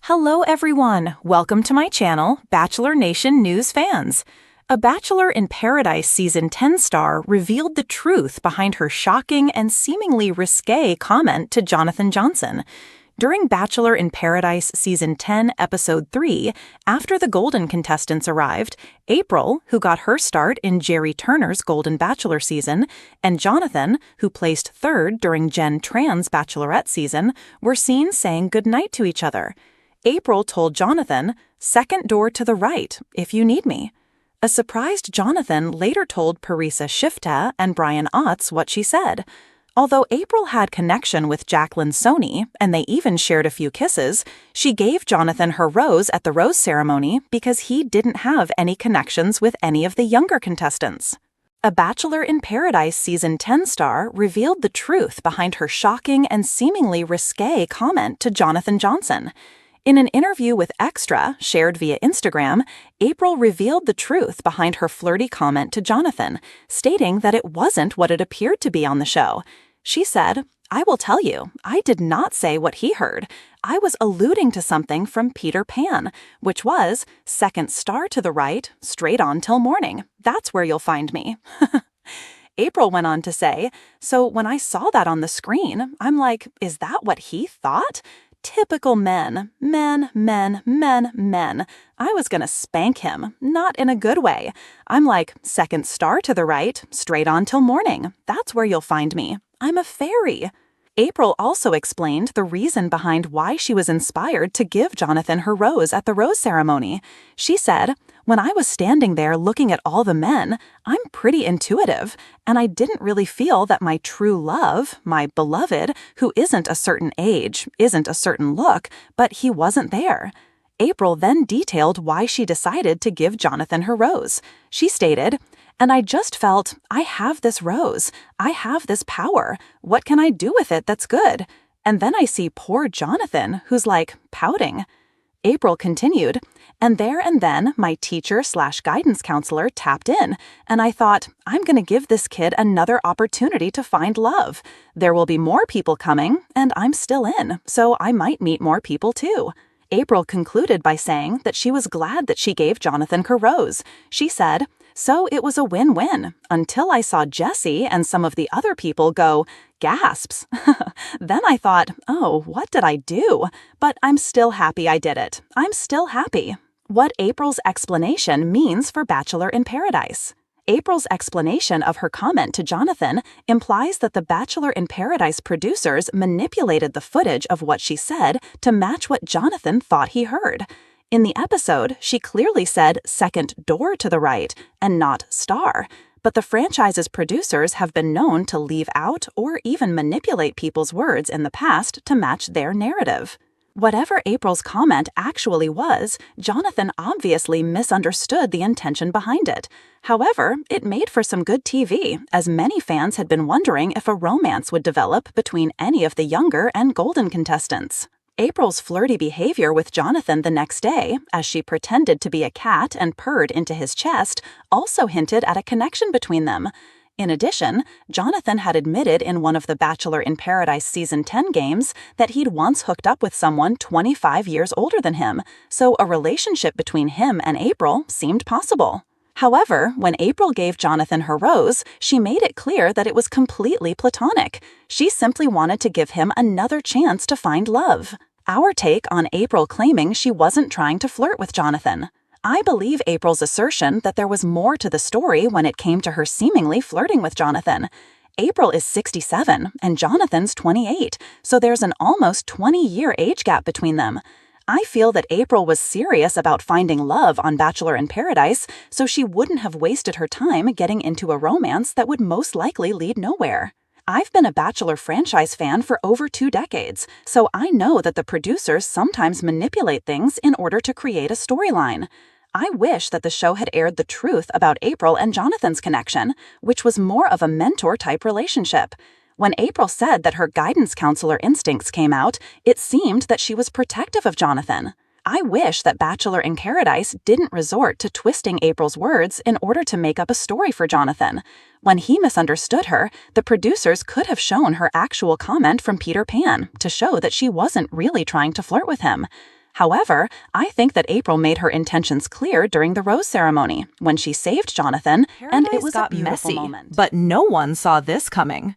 Hello everyone, welcome to my channel, Bachelor Nation News fans. A Bachelor in Paradise Season 10 star revealed the truth behind her shocking and seemingly risque comment to Jonathon Johnson. During Bachelor in Paradise Season 10, Episode 3, after the Golden contestants arrived, April, who got her start in Jerry Turner's Golden Bachelor season, and Jonathon, who placed third during Jen Tran's Bachelorette season, were seen saying goodnight to each other. April told Jonathon, "Second door to the right, if you need me." A surprised Jonathon later told Parisa Shifta and Brian Otts what she said. Although April had connection with Jacqueline Soni, and they even shared a few kisses, she gave Jonathon her rose at the rose ceremony because he didn't have any connections with any of the younger contestants. A Bachelor in Paradise Season 10 star revealed the truth behind her shocking and seemingly risque comment to Jonathon Johnson. In an interview with Extra, shared via Instagram, April revealed the truth behind her flirty comment to Jonathon, stating that it wasn't what it appeared to be on the show. She said, "I will tell you, I did not say what he heard. I was alluding to something from Peter Pan, which was, second star to the right, straight on till morning. That's where you'll find me." April went on to say, "So when I saw that on the screen, I'm like, is that what he thought? Typical men. Men. I was gonna spank him, not in a good way. I'm like, second star to the right, straight on till morning. That's where you'll find me. I'm a fairy." April also explained the reason behind why she was inspired to give Jonathon her rose at the rose ceremony. She said, "When I was standing there looking at all the men, I'm pretty intuitive, and I didn't really feel that my true love, my beloved, who isn't a certain age, isn't a certain look, but he wasn't there." April then detailed why she decided to give Jonathon her rose. She stated, "And I just felt, I have this rose. I have this power. What can I do with it that's good?" And then I see poor Jonathon, who's like, pouting. April continued, "And there and then my teacher/guidance counselor tapped in, and I thought, I'm going to give this kid another opportunity to find love. There will be more people coming, and I'm still in, so I might meet more people too." April concluded by saying that she was glad that she gave Jonathon her rose. She said, "So it was a win-win, until I saw Jesse and some of the other people go, gasps. Then I thought, oh, what did I do? But I'm still happy I did it. I'm still happy." What April's explanation means for Bachelor in Paradise. April's explanation of her comment to Jonathon implies that the Bachelor in Paradise producers manipulated the footage of what she said to match what Jonathon thought he heard. In the episode, she clearly said second door to the right and not star, but the franchise's producers have been known to leave out or even manipulate people's words in the past to match their narrative. Whatever April's comment actually was, Jonathon obviously misunderstood the intention behind it. However, it made for some good TV, as many fans had been wondering if a romance would develop between any of the younger and Golden contestants. April's flirty behavior with Jonathon the next day, as she pretended to be a cat and purred into his chest, also hinted at a connection between them. In addition, Jonathon had admitted in one of the Bachelor in Paradise Season 10 games that he'd once hooked up with someone 25 years older than him, so a relationship between him and April seemed possible. However, when April gave Jonathon her rose, she made it clear that it was completely platonic. She simply wanted to give him another chance to find love. Our take on April claiming she wasn't trying to flirt with Jonathon. I believe April's assertion that there was more to the story when it came to her seemingly flirting with Jonathon. April is 67 and Jonathon's 28, so there's an almost 20-year age gap between them. I feel that April was serious about finding love on Bachelor in Paradise, so she wouldn't have wasted her time getting into a romance that would most likely lead nowhere. I've been a Bachelor franchise fan for over 2 decades, so I know that the producers sometimes manipulate things in order to create a storyline. I wish that the show had aired the truth about April and Jonathon's connection, which was more of a mentor-type relationship. When April said that her guidance counselor instincts came out, it seemed that she was protective of Jonathon. I wish that Bachelor in Paradise didn't resort to twisting April's words in order to make up a story for Jonathon. When he misunderstood her, the producers could have shown her actual comment from Peter Pan to show that she wasn't really trying to flirt with him. However, I think that April made her intentions clear during the rose ceremony when she saved Jonathon, and it was a beautiful moment. But no one saw this coming.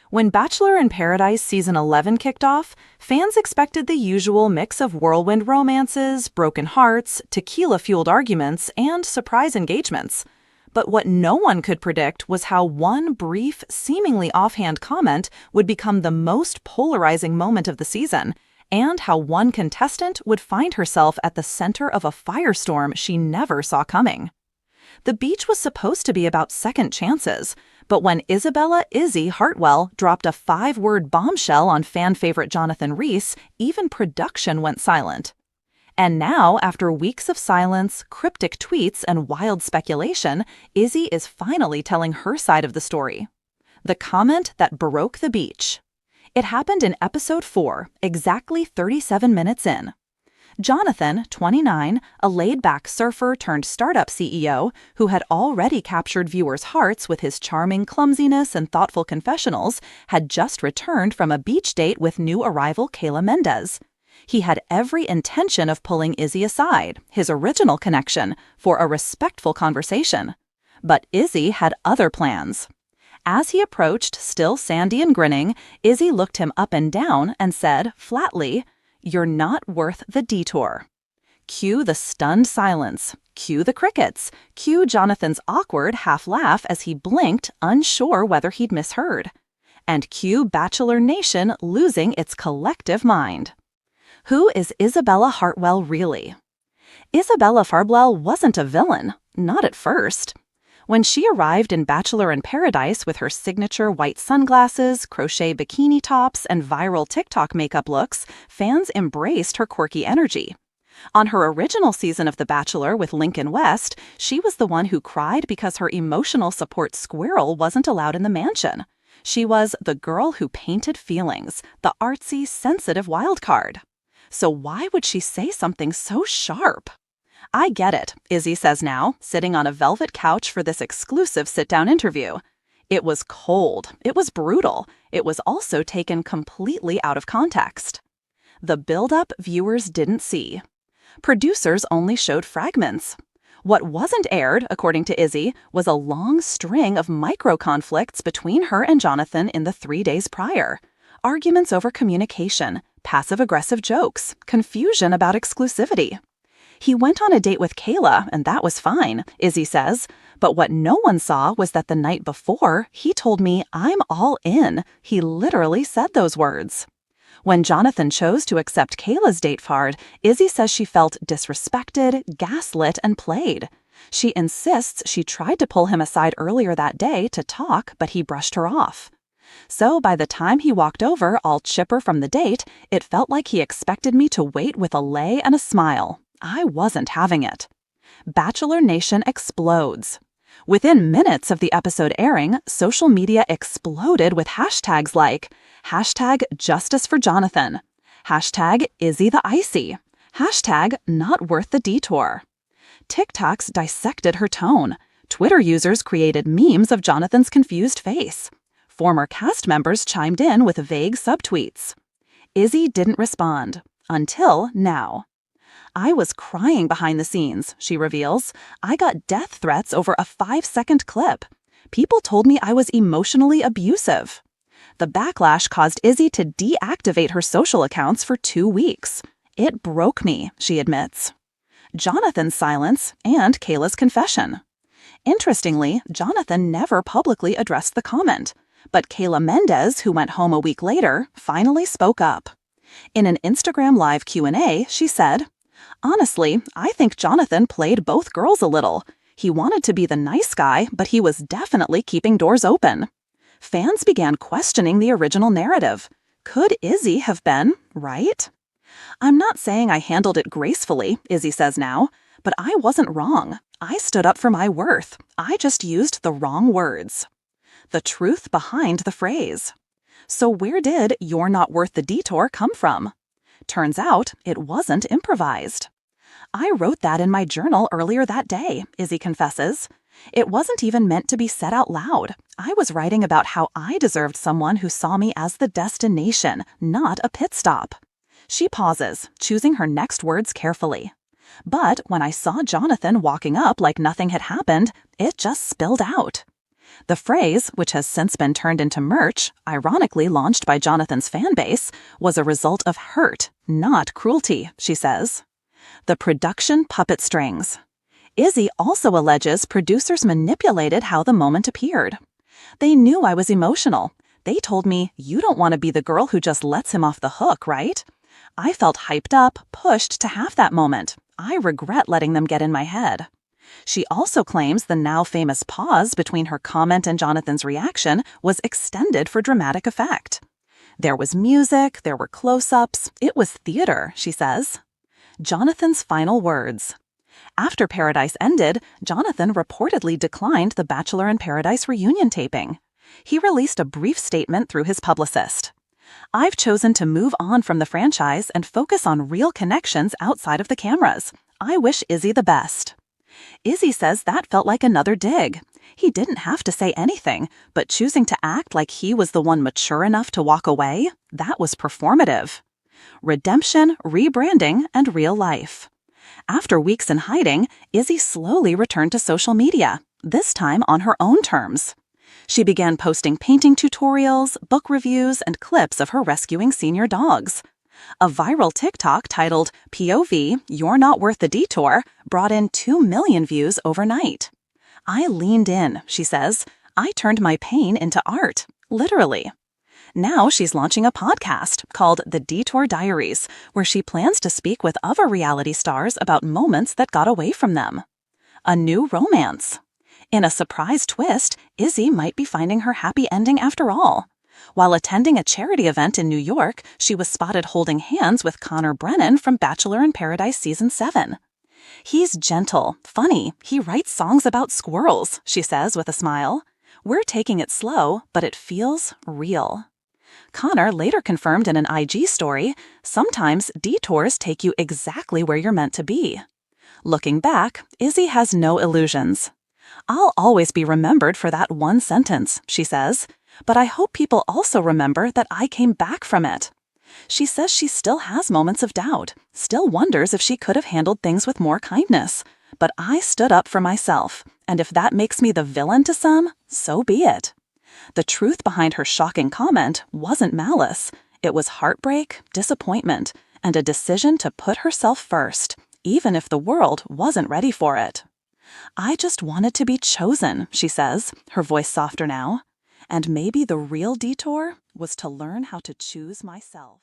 When Bachelor in Paradise Season 11 kicked off, fans expected the usual mix of whirlwind romances, broken hearts, tequila-fueled arguments, and surprise engagements. But what no one could predict was how one brief, seemingly offhand comment would become the most polarizing moment of the season, and how one contestant would find herself at the center of a firestorm she never saw coming. The beach was supposed to be about second chances, but when Isabella "Izzy" Hartwell dropped a 5-word bombshell on fan-favorite Jonathon Reese, even production went silent. And now, after weeks of silence, cryptic tweets, and wild speculation, Izzy is finally telling her side of the story. The comment that broke the beach. It happened in episode 4, exactly 37 minutes in. Jonathon, 29, a laid-back surfer turned startup CEO who had already captured viewers' hearts with his charming clumsiness and thoughtful confessionals, had just returned from a beach date with new arrival Kayla Mendez. He had every intention of pulling Izzy aside, his original connection, for a respectful conversation. But Izzy had other plans. As he approached, still sandy and grinning, Izzy looked him up and down and said, flatly, "You're not worth the detour." Cue the stunned silence. Cue the crickets. Cue Jonathon's awkward half-laugh as he blinked, unsure whether he'd misheard. And cue Bachelor Nation losing its collective mind. Who is Isabella Hartwell really? Isabella Hartwell wasn't a villain, not at first. When she arrived in Bachelor in Paradise with her signature white sunglasses, crochet bikini tops, and viral TikTok makeup looks, fans embraced her quirky energy. On her original season of The Bachelor with Lincoln West, she was the one who cried because her emotional support squirrel wasn't allowed in the mansion. She was the girl who painted feelings, the artsy, sensitive wildcard. So why would she say something so sharp? I get it, Izzy says now, sitting on a velvet couch for this exclusive sit-down interview. It was cold. It was brutal. It was also taken completely out of context. The build-up viewers didn't see. Producers only showed fragments. What wasn't aired, according to Izzy, was a long string of micro-conflicts between her and Jonathon in the 3 days prior. Arguments over communication, passive-aggressive jokes, confusion about exclusivity. He went on a date with Kayla, and that was fine, Izzy says. But what no one saw was that the night before, he told me, "I'm all in." He literally said those words. When Jonathon chose to accept Kayla's date card, Izzy says she felt disrespected, gaslit, and played. She insists she tried to pull him aside earlier that day to talk, but he brushed her off. So by the time he walked over, all chipper from the date, it felt like he expected me to wait with a lei and a smile. I wasn't having it. Bachelor Nation explodes. Within minutes of the episode airing, social media exploded with hashtags like #JusticeForJonathon, #IzzyTheIcy, #NotWorthTheDetour. TikToks dissected her tone. Twitter users created memes of Jonathon's confused face. Former cast members chimed in with vague subtweets. Izzy didn't respond. Until now. "I was crying behind the scenes," she reveals. "I got death threats over a 5-second clip. People told me I was emotionally abusive." The backlash caused Izzy to deactivate her social accounts for 2 weeks. "It broke me," she admits. Jonathon's silence and Kayla's confession. Interestingly, Jonathon never publicly addressed the comment, but Kayla Mendez, who went home a week later, finally spoke up. In an Instagram Live Q&A, she said, "Honestly, I think Jonathon played both girls a little. He wanted to be the nice guy, but he was definitely keeping doors open." Fans began questioning the original narrative. Could Izzy have been right? "I'm not saying I handled it gracefully," Izzy says now, "but I wasn't wrong. I stood up for my worth. I just used the wrong words." The truth behind the phrase. So where did "you're not worth the detour" come from? Turns out it wasn't improvised. "I wrote that in my journal earlier that day," Izzy confesses. "It wasn't even meant to be said out loud. I was writing about how I deserved someone who saw me as the destination, not a pit stop." She pauses, choosing her next words carefully. But when I saw Jonathon walking up like nothing had happened, it just spilled out. The phrase, which has since been turned into merch, ironically launched by Jonathon's fan base, was a result of hurt, not cruelty, she says. The production puppet strings. Izzy also alleges producers manipulated how the moment appeared. They knew I was emotional. They told me, "You don't want to be the girl who just lets him off the hook, right?" I felt hyped up, pushed to have that moment. I regret letting them get in my head. She also claims the now famous pause between her comment and Jonathon's reaction was extended for dramatic effect. There was music, there were close-ups, it was theater, she says. Jonathon's final words. After Paradise ended, Jonathon reportedly declined the Bachelor in Paradise reunion taping. He released a brief statement through his publicist. "I've chosen to move on from the franchise and focus on real connections outside of the cameras. I wish Izzy the best." Izzy says that felt like another dig. He didn't have to say anything, but choosing to act like he was the one mature enough to walk away, that was performative. Redemption, rebranding, and real life. After weeks in hiding, Izzy slowly returned to social media, this time on her own terms. She began posting painting tutorials, book reviews, and clips of her rescuing senior dogs. A viral TikTok titled "POV, You're Not Worth the Detour" brought in 2 million views overnight. "I leaned in," she says. "I turned my pain into art, literally." Now she's launching a podcast called The Detour Diaries, where she plans to speak with other reality stars about moments that got away from them. A new romance. In a surprise twist, Izzy might be finding her happy ending after all. While attending a charity event in New York, she was spotted holding hands with Connor Brennan from Bachelor in Paradise Season 7. "He's gentle, funny, he writes songs about squirrels," she says with a smile. "We're taking it slow, but it feels real." Connor later confirmed in an IG story, "Sometimes detours take you exactly where you're meant to be." Looking back, Izzy has no illusions. "I'll always be remembered for that one sentence," she says, "but I hope people also remember that I came back from it." She says she still has moments of doubt, still wonders if she could have handled things with more kindness. "But I stood up for myself, and if that makes me the villain to some, so be it." The truth behind her shocking comment wasn't malice. It was heartbreak, disappointment, and a decision to put herself first, even if the world wasn't ready for it. "I just wanted to be chosen," she says, her voice softer now. "And maybe the real detour was to learn how to choose myself."